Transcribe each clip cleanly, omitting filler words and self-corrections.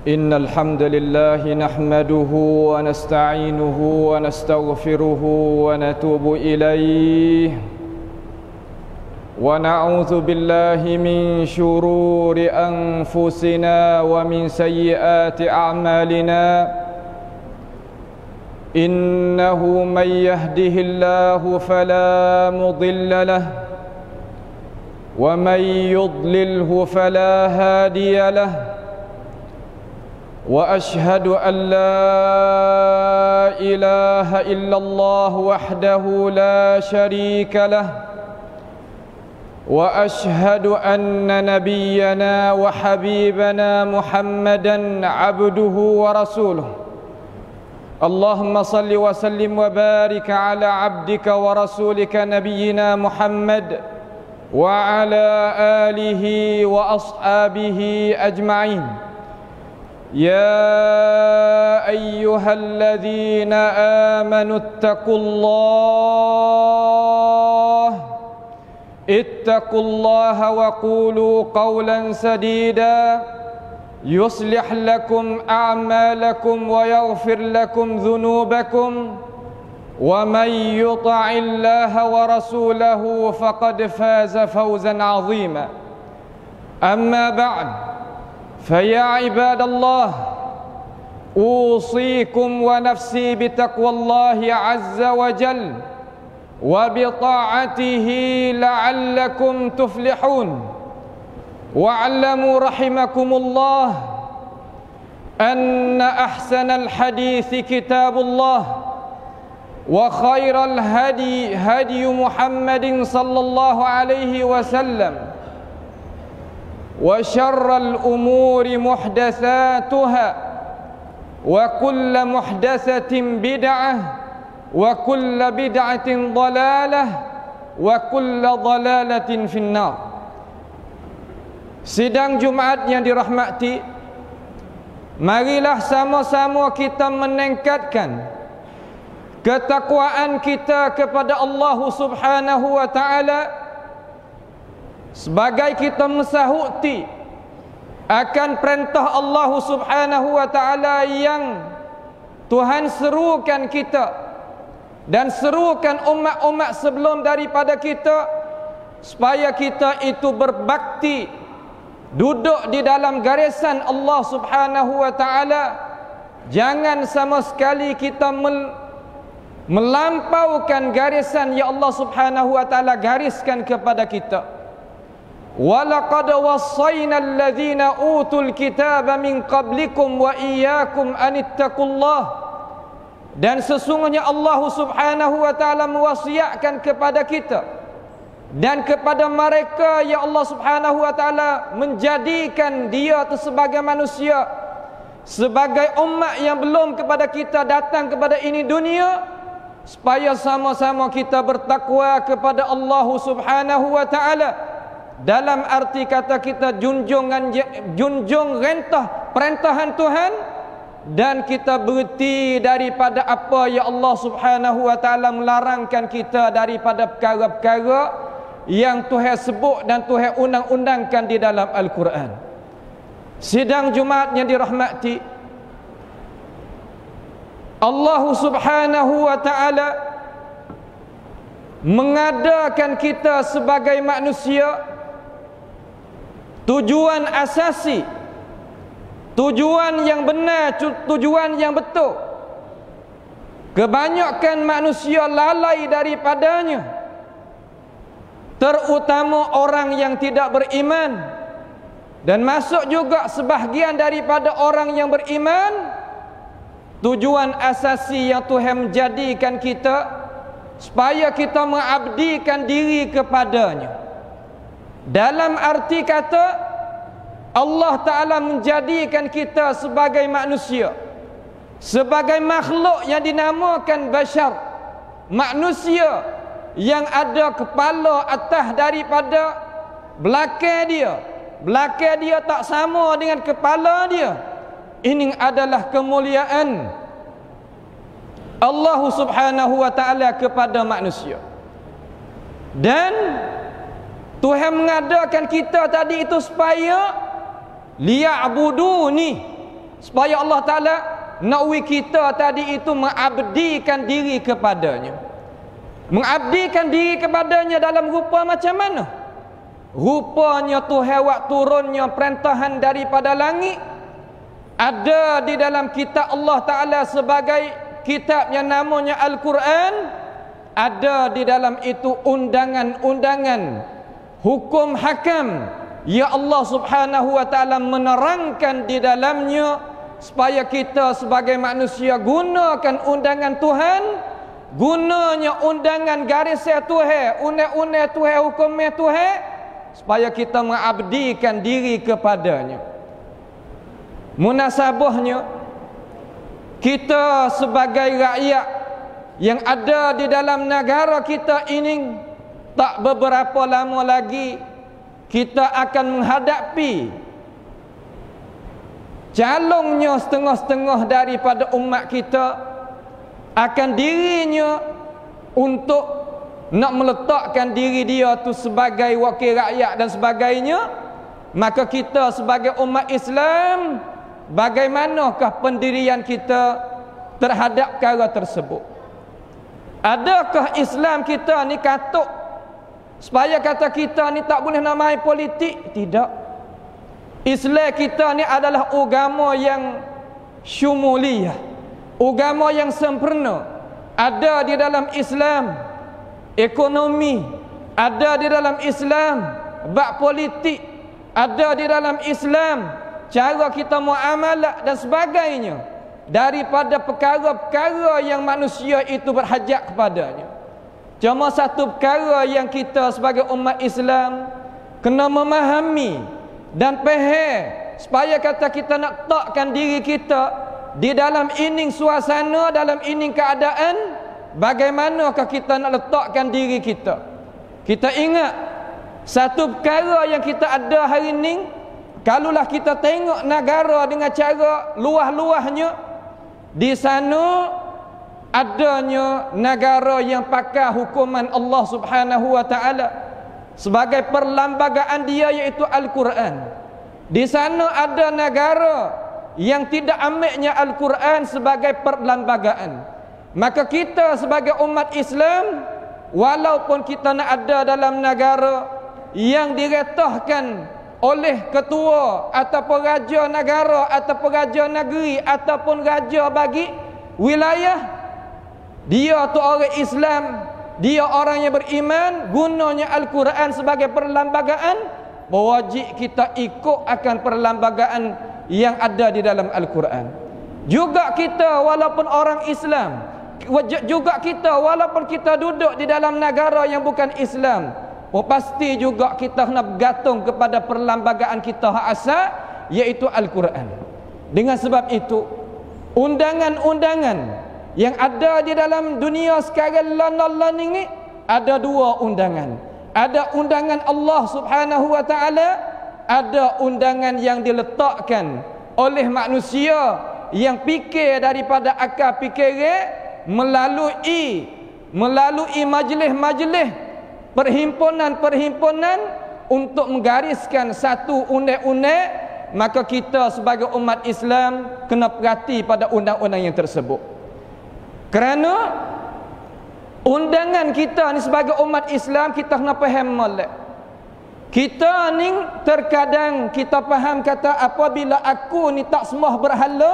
إن الحمد لله نحمده ونستعينه ونستغفره ونتوب إليه ونعوذ بالله من شرور أنفسنا ومن سيئات أعمالنا إنه من يهده الله فلا مضل له ومن يضلله فلا هادي له وأشهد أن لا إله إلا الله وحده لا شريك له وأشهد أن نبينا وحبيبنا محمدا عبده ورسوله اللهم صل وسلم وبارك على عبدك ورسولك نبينا محمد وعلى آله وأصحابه أجمعين يا أيها الذين آمنوا اتقوا الله وقولوا قولا سديدا يصلح لكم أعمالكم ويغفر لكم ذنوبكم ومن يطع الله ورسوله فقد فاز فوزا عظيما أما بعد فيا عباد الله أوصيكم ونفسي بتقوى الله عز وجل وبطاعته لعلكم تفلحون واعلموا رحمكم الله أن أحسن الحديث كتاب الله وخير الهدي هدي محمد صلى الله عليه وسلم وشر الأمور محدثاتها وكل محدثة بدعة وكل بدعة ضلالة وكل ضلالة في النار. Sidang Jumaat yang dirahmati, marilah sama-sama kita meningkatkan ketakwaan kita kepada Allah Subhanahu wa taala sebagai kita mensahuti akan perintah Allah Subhanahu wa taala yang Tuhan serukan kita dan serukan umat-umat sebelum daripada kita, supaya kita itu berbakti, duduk di dalam garisan Allah Subhanahu wa taala. Jangan sama sekali kita melampaukan garisan yang Allah Subhanahu wa taala gariskan kepada kita. Walaqad wassayna alladhina utul kitaba min qablikum wa iyyakum anittaqullah. Dan sesungguhnya Allah Subhanahu wa taala mewasiatkan kepada kita dan kepada mereka yang Allah Subhanahu wa taala menjadikan dia itu sebagai manusia, sebagai umat yang belum kepada kita datang kepada ini dunia, supaya sama-sama kita bertakwa kepada Allah Subhanahu wa taala. Dalam arti kata kita junjung rentah perintahan Tuhan, dan kita berhenti daripada apa yang Allah Subhanahu wa taala melarangkan kita daripada perkara-perkara yang Tuhan sebut dan Tuhan undang-undangkan di dalam Al-Quran. Sidang Jumaat yang dirahmati, Allah Subhanahu wa taala mengadakan kita sebagai manusia, tujuan asasi, tujuan yang benar, tujuan yang betul. Kebanyakan manusia lalai daripadanya, terutama orang yang tidak beriman, dan masuk juga sebahagian daripada orang yang beriman. Tujuan asasi yang Tuhan menjadikan kita supaya kita mengabdikan diri kepadanya. Dalam arti kata, Allah Ta'ala menjadikan kita sebagai manusia, sebagai makhluk yang dinamakan bashar, manusia yang ada kepala atas daripada belakang dia. Belakang dia tak sama dengan kepala dia. Ini adalah kemuliaan Allah Subhanahu wa taala kepada manusia. Dan Tuhan mengadakan kita tadi itu supaya liya'buduni, supaya Allah Ta'ala nakwi kita tadi itu mengabdikan diri kepadanya. Mengabdikan diri kepadanya dalam rupa macam mana? Rupanya Tuhan wak turunnya perintahan daripada langit ada di dalam kitab Allah Ta'ala sebagai kitab yang namanya Al-Quran. Ada di dalam itu undangan-undangan, hukum hakam ya Allah Subhanahu wa Ta'ala menerangkan di dalamnya supaya kita sebagai manusia gunakan undangan Tuhan, gunanya undangan garis Tuhan, undang-undang Tuhan, hukum Tuhan, supaya kita mengabdikan diri kepadanya. Munasabahnya, kita sebagai rakyat yang ada di dalam negara kita ini, tak beberapa lama lagi kita akan menghadapi calonnya setengah-setengah daripada umat kita akan dirinya untuk nak meletakkan diri dia tu sebagai wakil rakyat dan sebagainya. Maka kita sebagai umat Islam, bagaimanakah pendirian kita terhadap perkara tersebut? Adakah Islam kita ni katuk supaya kata kita ni tak boleh nak main politik? Tidak. Islam kita ni adalah agama yang syumuliyah, agama yang sempurna. Ada di dalam Islam ekonomi, ada di dalam Islam bab politik, ada di dalam Islam cara kita muamalah dan sebagainya, daripada perkara-perkara yang manusia itu berhajat kepadanya. Cuma satu perkara yang kita sebagai umat Islam kena memahami dan faham, supaya kata kita nak letakkan diri kita di dalam ining suasana, dalam ining keadaan, bagaimanakah kita nak letakkan diri kita. Kita ingat satu perkara yang kita ada hari ini, kalaulah kita tengok negara dengan cara luah-luahnya, di sana adanya negara yang pakai hukuman Allah Subhanahu wa Ta'ala sebagai perlembagaan dia, iaitu Al-Quran. Di sana ada negara yang tidak ambilnya Al-Quran sebagai perlembagaan. Maka kita sebagai umat Islam, walaupun kita nak ada dalam negara yang diretahkan oleh ketua ataupun raja negara ataupun raja negeri ataupun raja bagi wilayah, dia tu orang Islam, dia orang yang beriman, gunanya Al-Quran sebagai perlembagaan, wajib kita ikut akan perlembagaan yang ada di dalam Al-Quran. Juga kita walaupun orang Islam, juga kita walaupun kita duduk di dalam negara yang bukan Islam, pasti juga kita kena bergantung kepada perlembagaan kita hak asal, iaitu Al-Quran. Dengan sebab itu, undangan-undangan yang ada di dalam dunia sekarang ini ada dua undangan. Ada undangan Allah Subhanahu wa Ta'ala, ada undangan yang diletakkan oleh manusia yang fikir daripada akal fikiran melalui majlis-majlis, perhimpunan-perhimpunan untuk menggariskan satu undang-undang. Maka kita sebagai umat Islam kena perhati pada undang-undang yang tersebut. Kerana undangan kita ni sebagai umat Islam, kita kena faham molek. Kita ni terkadang kita faham kata apabila aku ni tak sembah berhala,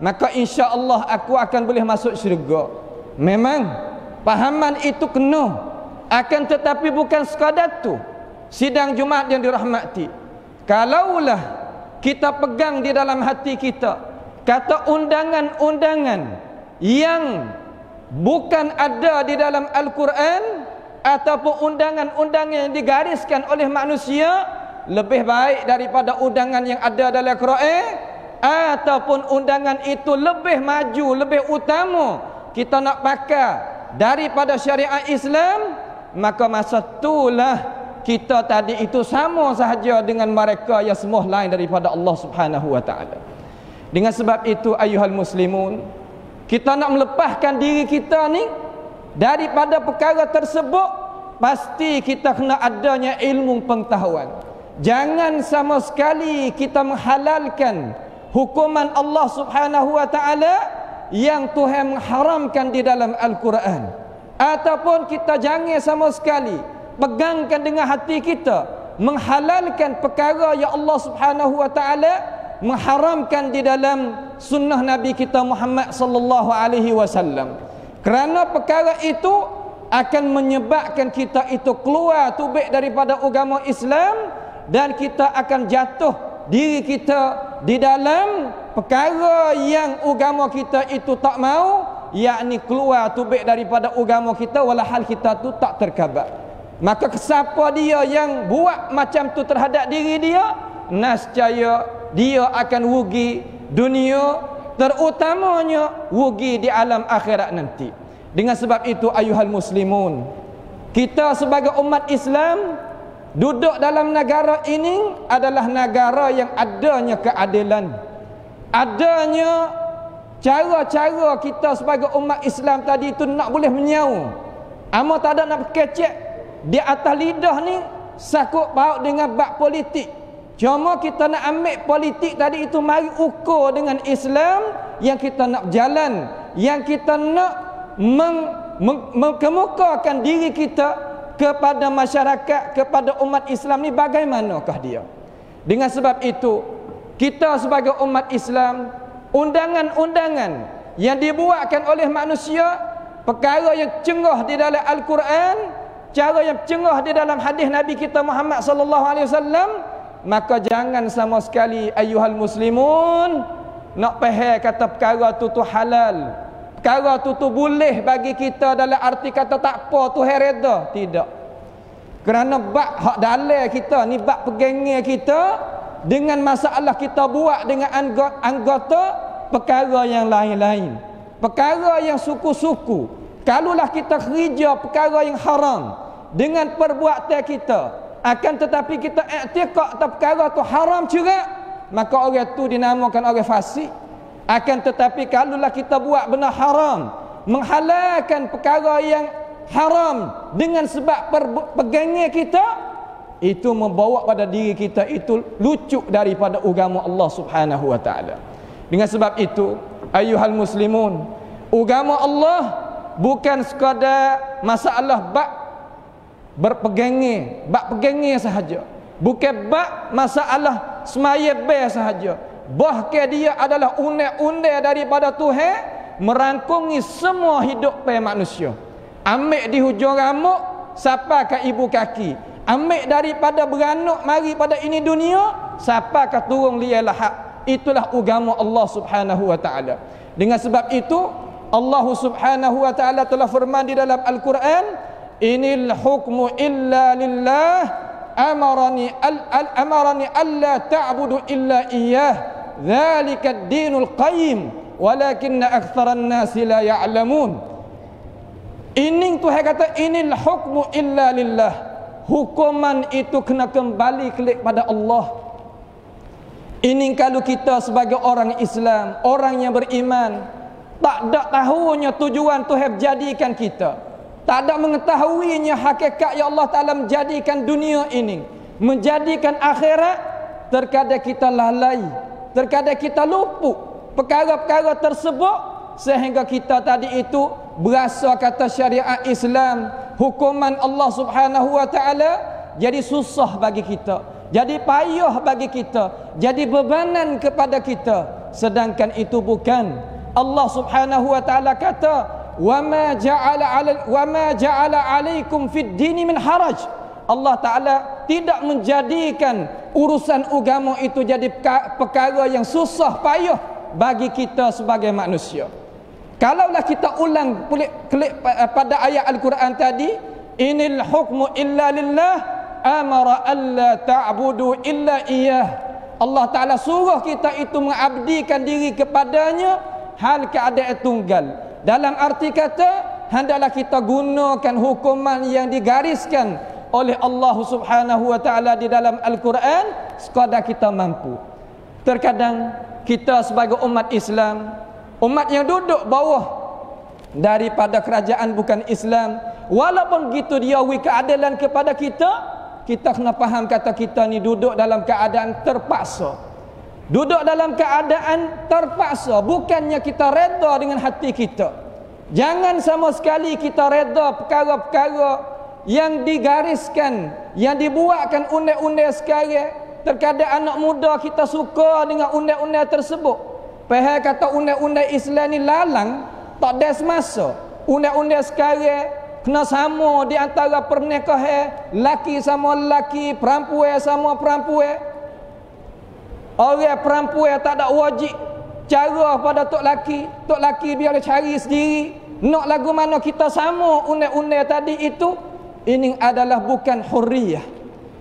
maka insya-Allah aku akan boleh masuk syurga. Memang pahaman itu kena, akan tetapi bukan sekadar tu. Sidang Jumaat yang dirahmati, kalaulah kita pegang di dalam hati kita kata undangan-undangan yang bukan ada di dalam Al-Quran ataupun undangan-undangan yang digariskan oleh manusia lebih baik daripada undangan yang ada dalam Al-Quran, ataupun undangan itu lebih maju, lebih utama kita nak pakai daripada syariat Islam, maka masa itulah kita tadi itu sama sahaja dengan mereka yang semua lain daripada Allah Subhanahu wa Ta'ala. Dengan sebab itu ayuhal muslimun, kita nak melepaskan diri kita ni daripada perkara tersebut, pasti kita kena adanya ilmu pengetahuan. Jangan sama sekali kita menghalalkan hukuman Allah Subhanahu wa taala yang Tuhan mengharamkan di dalam Al-Quran, ataupun kita jangan sama sekali pegangkan dengan hati kita menghalalkan perkara yang Allah Subhanahu wa taala mengharamkan di dalam sunnah Nabi kita Muhammad sallallahu alaihi wasallam. Kerana perkara itu akan menyebabkan kita itu keluar tubik daripada agama Islam, dan kita akan jatuh diri kita di dalam perkara yang agama kita itu tak mau, yakni keluar tubik daripada agama kita walhal kita tu tak terkabak. Maka siapa dia yang buat macam tu terhadap diri dia, nescaya dia akan rugi dunia, terutamanya rugi di alam akhirat nanti. Dengan sebab itu ayuhal muslimun, kita sebagai umat Islam duduk dalam negara ini adalah negara yang adanya keadilan, adanya cara-cara kita sebagai umat Islam tadi itu nak boleh menyaung. Amo tak ada nak kecek di atas lidah ni sakut paut dengan bab politik. Cuma kita nak ambil politik tadi itu mari ukur dengan Islam yang kita nak berjalan, yang kita nak mengemukakan diri kita kepada masyarakat, kepada umat Islam ni bagaimanakah dia. Dengan sebab itu kita sebagai umat Islam, undangan-undangan yang dibuatkan oleh manusia, perkara yang cengah di dalam Al-Quran, cara yang cengah di dalam hadis Nabi kita Muhammad sallallahu alaihi wasallam, maka jangan sama sekali ayuhal muslimun nak faham kata perkara tu halal, perkara tu boleh bagi kita dalam arti kata tak apa tu hereda. Tidak. Kerana bab hak dalil kita ni, bab pegangan kita dengan masalah kita buat dengan anggota perkara yang lain-lain, perkara yang suku-suku. Kalaulah kita kerja perkara yang haram dengan perbuatan kita, akan tetapi kita i'tiqad perkara tu haram juga, maka orang tu dinamakan orang fasik. Akan tetapi kalaulah kita buat benda haram, menghalalkan perkara yang haram dengan sebab pegangan kita, itu membawa pada diri kita itu lucuk daripada agama Allah Subhanahu wa taala. Dengan sebab itu ayuhal muslimun, agama Allah bukan sekadar masalah bab berpegangan, bab pegangan sahaja, bukan bab masalah semaya be sahaja. Bahkan dia adalah undang-undang daripada Tuhan merangkungi semua hidup manusia. Ambil di hujung rambut sampai ke ibu kaki, ambil daripada beranak mari pada ini dunia sampai ke turun liar lahak. Itulah agama Allah Subhanahu wa taala. Dengan sebab itu Allah Subhanahu wa taala telah firman di dalam Al-Quran, inil hukmu illa lillah amarani alla ta'budu illa iyyah dzalika ad-dinul qayyim walakinna aktsaran nasi la ya'lamun. Ini Tuhan kata inil hukmu illa lillah, hukuman itu kena kembali kepada Allah. Ini kalau kita sebagai orang Islam, orang yang beriman, tak ada tahunya tujuan Tuhan jadikan kita, tak ada mengetahuinya hakikat yang Allah Ta'ala menjadikan dunia ini, menjadikan akhirat, terkadang kita lalai, terkadang kita luput perkara-perkara tersebut, sehingga kita tadi itu berasa kata syariat Islam, hukuman Allah Subhanahu wa taala jadi susah bagi kita, jadi payah bagi kita, jadi bebanan kepada kita. Sedangkan itu bukan. Allah Subhanahu wa taala kata, wa ma ja'ala 'alaikum fid dini min haraj. Allah Ta'ala tidak menjadikan urusan agama itu jadi perkara yang susah payah bagi kita sebagai manusia. Kalaulah kita ulang klik pada ayat Al-Quran tadi, inil hukmu illa lillah amara alla ta'budu illa iyyah. Allah Ta'ala suruh kita itu mengabdikan diri kepadanya hal keadaan tunggal. Dalam arti kata, hendaklah kita gunakan hukuman yang digariskan oleh Allah Subhanahu wa taala di dalam Al-Quran sekadar kita mampu. Terkadang kita sebagai umat Islam, umat yang duduk bawah daripada kerajaan bukan Islam, walaupun begitu dia beri keadilan kepada kita, kita kena faham kata kita ni duduk dalam keadaan terpaksa. Duduk dalam keadaan terpaksa, bukannya kita reda dengan hati kita. Jangan sama sekali kita reda perkara-perkara yang digariskan, yang dibuatkan undang-undang sekarang. Terkadang anak muda kita suka dengan undang-undang tersebut. Pihak kata undang-undang Islam ni lalang, tak ada semasa. Undang-undang sekarang kena sama di antara pernikahan laki sama laki, perempuan sama perempuan. Orang perempuan tak ada wajib cara pada tok laki biar dia cari sendiri. Nak lagu mana kita sama undang-undang tadi itu. Ini adalah bukan hurriyah.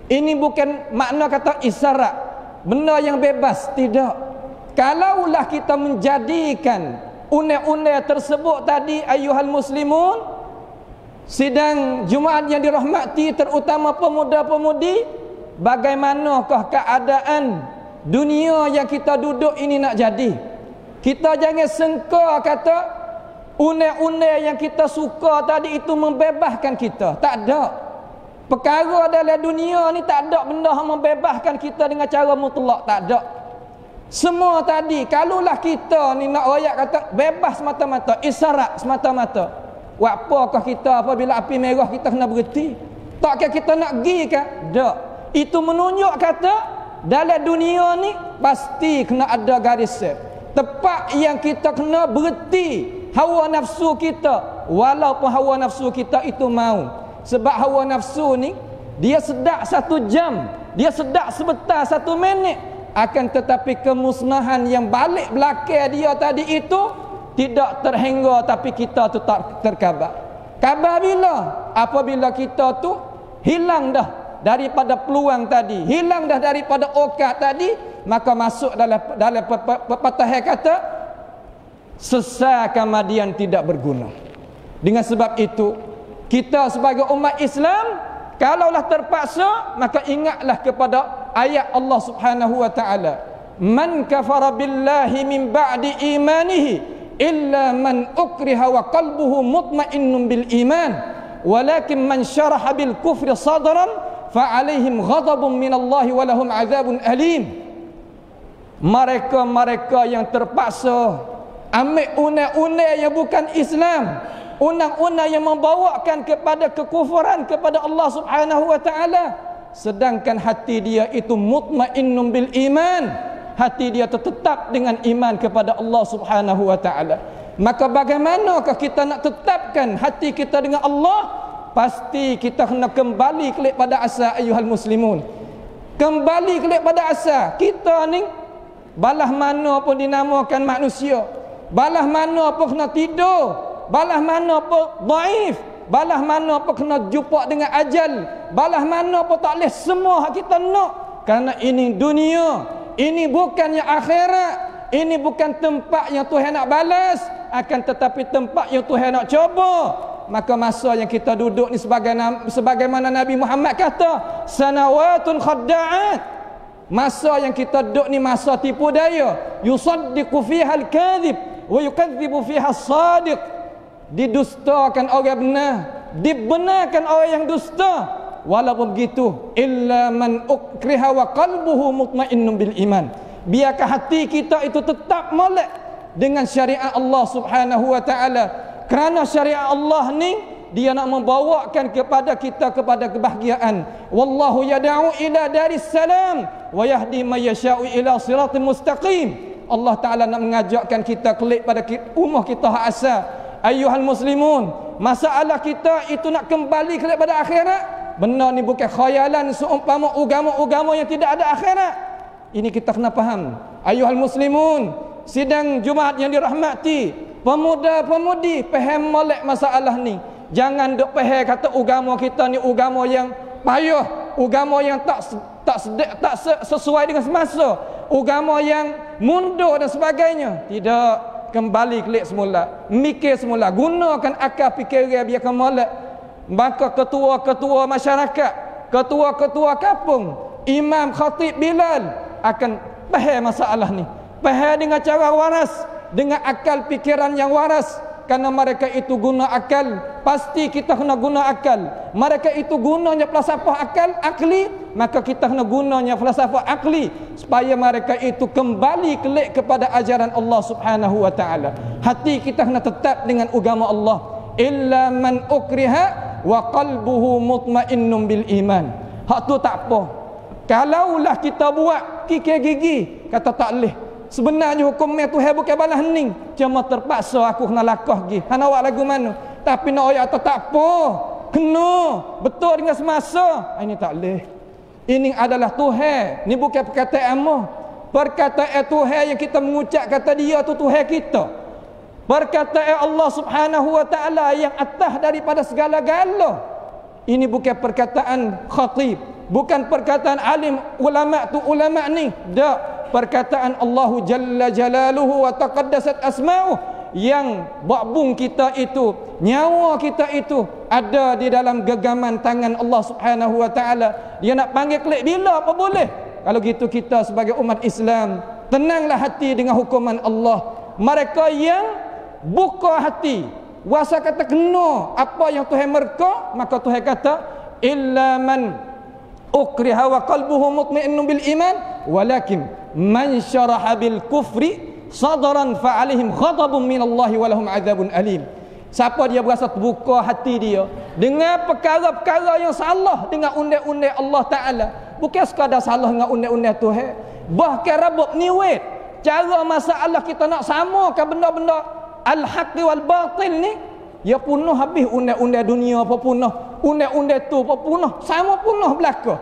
Ini bukan makna kata isyarat, benda yang bebas, tidak. Kalaulah kita menjadikan undang-undang tersebut tadi, ayuhal muslimun, sidang Jumaat yang dirahmati, terutama pemuda-pemudi, bagaimanakah keadaan dunia yang kita duduk ini nak jadi? Kita jangan sangka kata undang-undang yang kita suka tadi itu membebaskan kita. Tak ada. Perkara dalam dunia ni tak ada benda yang membebaskan kita dengan cara mutlak. Tak ada. Semua tadi, kalaulah kita ni nak royak kata bebas semata-mata, isyarat semata-mata. Buat apakah kita apabila api merah kita kena berhenti? Takkah kita nak pergi ke? Tak. Itu menunjuk kata dalam dunia ni pasti kena ada garis tepat yang kita kena berhenti hawa nafsu kita, walaupun hawa nafsu kita itu mau. Sebab hawa nafsu ni dia sedap 1 jam, dia sedap sebentar 1 minit, akan tetapi kemusnahan yang balik belakang dia tadi itu tidak terhingga, tapi kita tu tak terkabar. Kabar bila? Apabila kita tu hilang dah daripada peluang tadi, hilang dah daripada okat tadi, maka masuk dalam pepatah kata sesat kemudian tidak berguna. Dengan sebab itu kita sebagai umat Islam, kalaulah terpaksa, maka ingatlah kepada ayat Allah Subhanahu wa taala, man kafara billahi min ba'di imanihi illa man ukriha wa qalbuhu mutmainnun bil iman walakin man syaraha bil kufri sadran fa'alaihim ghadabun minallahi wa lahum azabun alim. Mereka-mereka yang terpaksa ambil undang-undang yang bukan Islam, undang-undang yang membawakan kepada kekufuran kepada Allah Subhanahu wa taala, sedangkan hati dia itu mutmainnun bil iman, hati dia tetap dengan iman kepada Allah Subhanahu wa taala. Maka bagaimanakah kita nak tetapkan hati kita dengan Allah? Pasti kita kena kembali kepada asal, ayuhal muslimun. Kembali kepada asal. Kita ni balah mana pun dinamakan manusia, balah mana pun kena tidur, balah mana pun dhaif, balah mana pun kena jumpa dengan ajal, balah mana pun tak boleh semua kita nak. Kerana ini dunia, ini bukannya akhirat, ini bukan tempat yang Tuhan nak balas, akan tetapi tempat yang Tuhan nak coba. Maka masa yang kita duduk ni sebagaimana Nabi Muhammad kata, sanawatun khadda'at, masa yang kita duduk ni masa tipu daya, yusaddiqu fiha al-kadhib wa yukadzibu fiha as-sadiq, didustakan orang benar, dibenarkan orang yang dusta. Walaupun begitu, illa man ukriha wa qalbuhu mutmainnun bil iman, biarkah hati kita itu tetap molek dengan syariat Allah Subhanahu wa taala. Kerana syariat Allah ni dia nak membawakan kepada kita kepada kebahagiaan. Wallahu yad'u ila daris salam wa yahdi may yasha'u ila siratal mustaqim. Allah Taala nak mengajakkan kita kelik pada umur kita hak asal. Ayuhal muslimun, masalah kita itu nak kembali kepada akhirat. Benda ni bukan khayalan seumpama agama-agama yang tidak ada akhirat. Ini kita kena faham. Ayuhal muslimun, sidang Jumaat yang dirahmati, pemuda-pemudi faham molek masalah ni. Jangan duk faham kata agama kita ni agama yang payah, agama yang tak sesuai dengan semasa, agama yang mundur dan sebagainya. Tidak, kembali kelik semula, mikir semula, gunakan akal fikiran biar molek. Maka ketua-ketua masyarakat, ketua-ketua kampung, imam, khatib, Bilal akan faham masalah ni, faham dengan cara waras, dengan akal fikiran yang waras. Karena mereka itu guna akal, pasti kita kena guna akal. Mereka itu gunanya falsafah akli, maka kita kena gunanya falsafah akli, supaya mereka itu kembali kelik kepada ajaran Allah Subhanahu wa taala. Hati kita kena tetap dengan agama Allah. Illa man ukriha wa qalbuhu mutmainnun bil iman. Hak tu tak apa. Kalaulah kita buat kikir gigi, kata tak leh. Sebenarnya hukumnya Tuhan bukan balas hening, cuma terpaksa aku kena lakah gi. Hana awak lagu mana? Tapi nak ayat tak apa. Kena betul dengan semasa. Ini tak leh. Ini adalah Tuhan. Ini bukan perkataan amah. Perkataan Tuhan yang kita mengucap kata dia tu Tuhan kita. Perkataan Allah Subhanahu wa taala yang atas daripada segala-gala. Ini bukan perkataan khatib, bukan perkataan alim ulama tu ulama ni. Dak. Perkataan Allah Jalla Jalaluhu wa taqaddasat asma'uh, yang bakbung kita itu, nyawa kita itu ada di dalam genggaman tangan Allah Subhanahu wa taala. Dia nak panggil kelik bila apa boleh. Kalau gitu kita sebagai umat Islam, tenanglah hati dengan hukuman Allah. Mereka yang buka hati, wasa kata kena apa yang Tuhan mereka, maka Tuhan kata illa man ukriha wa qalbuhu mutmainnun bil iman walakin man syaraha bil kufri sadran fa alaihim ghadabun minallahi wa lahum adzabun alim. Siapa dia berasa terbuka hati dia dengan perkara-perkara yang salah dengan undang-undang Allah Taala, bukan sekadar salah dengan undang-undang Tuhan, bahkan rabuk niwet cara masalah kita nak samakan benda-benda al-haqq wal batil ni, ya punah habis undang-undang dunia apa punah, undang-undang tu apa punah, sama punah belaka.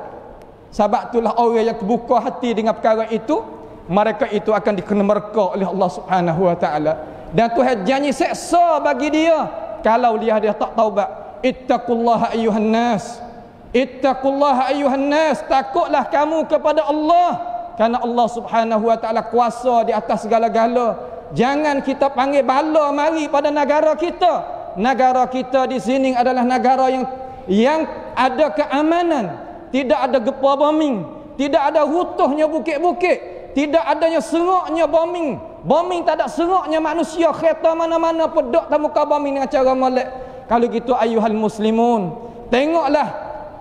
Sebab itulah orang yang terbuka hati dengan perkara itu, mereka itu akan dikena merka oleh Allah Subhanahu wa taala. Dan Tuhan janji seksa bagi dia kalau dia tak taubat. Ittaqullaha ayyuhan nas. Ittaqullaha ayyuhan nas. Takutlah kamu kepada Allah, kerana Allah Subhanahu wa taala kuasa di atas segala-gala. Jangan kita panggil bala mari pada negara kita. Negara kita di sini adalah negara yang ada keamanan. Tidak ada gempa bombing, tidak ada runtuhnya bukit-bukit, tidak adanya sengaknya bombing. Bombing tak ada sengaknya manusia, kereta mana-mana pedok tak muka bombing dengan cara molek. Kalau gitu ayuhal muslimun, tengoklah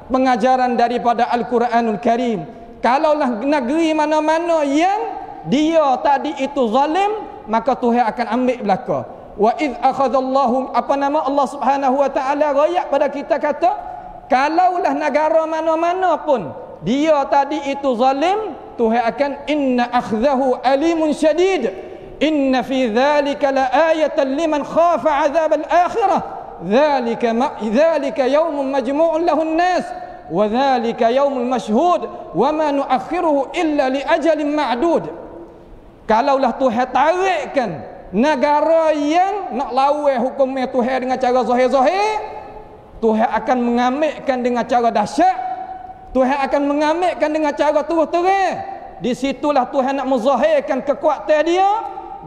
pengajaran daripada Al-Quranul Karim. Kalaulah negeri mana-mana yang dia tadi itu zalim, maka Tuhan akan ambil belaka. Wa idh akhadallahu Allah Subhanahu wa taala royak pada kita kata, kalaulah negara mana-mana pun dia tadi itu zalim, Tuhan akan inna akhzahu alimun syadid. Inna fi dhalika la ayatan liman khafa azab al-akhirah. Dhalika yawmun majmu'un lahun nas wa dhalika yawmul mashhud wa ma nuakhiruhu illa li ajalin ma'dud. Kalaulah Tuhan tarikkan negara yang nak lawan hukumnya Tuhan dengan cara zahir-zahir, Tuhan akan mengambilkan dengan cara dahsyat. Tuhan akan mengambilkan dengan cara terus-terang. Di situlah Tuhan nak menzahirkan kekuatan dia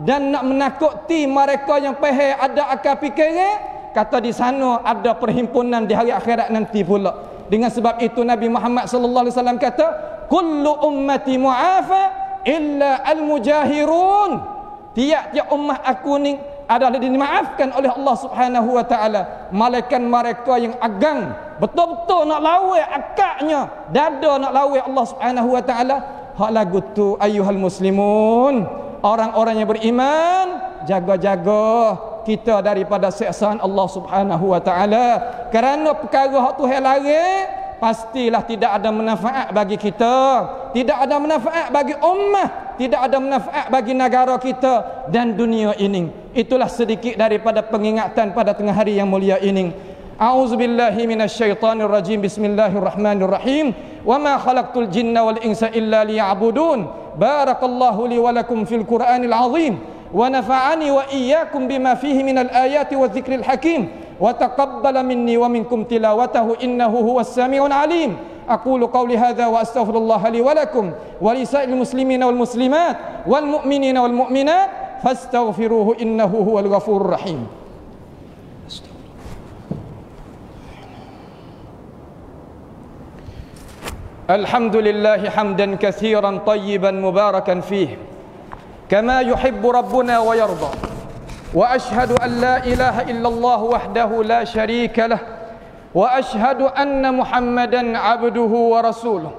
dan nak menakuti mereka yang faham ada akal fikiran. Kata di sana ada perhimpunan di hari akhirat nanti pula. Dengan sebab itu Nabi Muhammad sallallahu alaihi wasallam kata, kullu ummati mu'afa illa al-mujahirun. Tiap-tiap ummah aku ni adalah dimaafkan oleh Allah Subhanahu wa taala. Malaikat mereka yang agang betul-betul nak lawan akaknya, dada nak lawan Allah Subhanahu wa taala. Hak lagu tu ayuhal muslimun, orang-orang yang beriman, jaga-jaga kita daripada siksaan Allah Subhanahu wa taala. Kerana perkara hak Tuhan larang, pastilah tidak ada manfaat bagi kita, tidak ada manfaat bagi ummah, tidak ada manfaat bagi negara kita dan dunia ini. Itulah sedikit daripada pengingatan pada tengah hari yang mulia ini. A'udzubillahi minasyaitonir rajim. Bismillahirrahmanirrahim. Wa ma khalaqtul jinna wal insa illa liya'budun. Barakallahu li wa lakum fil Qur'anil azim wa nafa'ani wa iyyakum bima fihi minal ayati wadh-dhikril hakim. وتقبل مني ومنكم تلاوته إنه هو السميع العليم. أقول قولي هذا وأستغفر الله لي ولكم ولسائر المسلمين والمسلمات والمؤمنين والمؤمنات فاستغفروه إنه هو الغفور الرحيم. الحمد لله حمدا كثيرا طيبا مباركا فيه كما يحب ربنا ويرضى. وأشهد أن لا إله إلا الله وحده لا شريك له وأشهد أن محمدا عبده ورسوله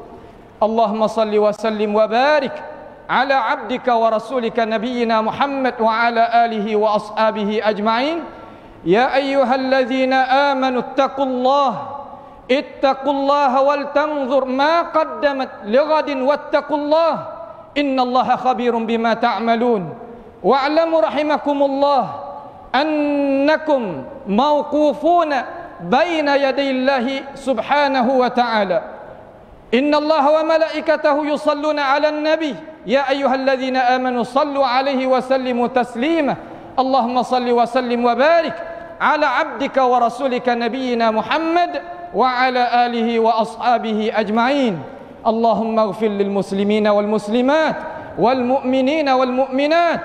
اللهم صل وسلم وبارك على عبدك ورسولك نبينا محمد وعلى آله وأصحابه أجمعين يا أيها الذين آمنوا اتقوا الله ولتنظر ما قدمت لغد واتقوا الله إن الله خبير بما تعملون واعلموا رحمكم الله أنكم موقوفون بين يدي الله سبحانه وتعالى إن الله وملائكته يصلون على النبي يا أيها الذين آمنوا صلوا عليه وسلموا تسليما اللهم صل وسلم وبارك على عبدك ورسولك نبينا محمد وعلى آله وأصحابه أجمعين اللهم اغفر للمسلمين والمسلمات والمؤمنين والمؤمنات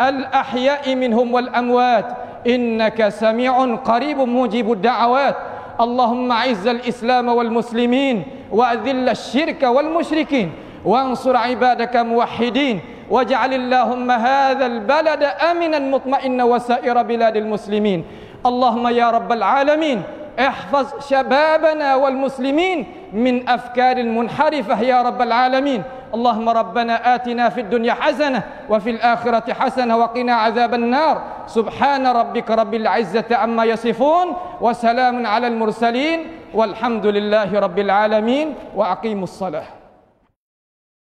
الأحياء منهم والأموات إنك سميع قريب مجيب الدعوات اللهم أعز الإسلام والمسلمين وأذل الشرك والمشركين وانصر عبادك موحدين واجعل اللهم هذا البلد آمنا مطمئنا وسائر بلاد المسلمين اللهم يا رب العالمين احفظ شبابنا والمسلمين من أفكار منحرفة يا رب العالمين اللهم ربنا آتنا في الدنيا حسنة وفي الآخرة حسنة وقنا عذاب النار سبحان ربك رب العزة عما يصفون وسلام على المرسلين والحمد لله رب العالمين وأقيموا الصلاة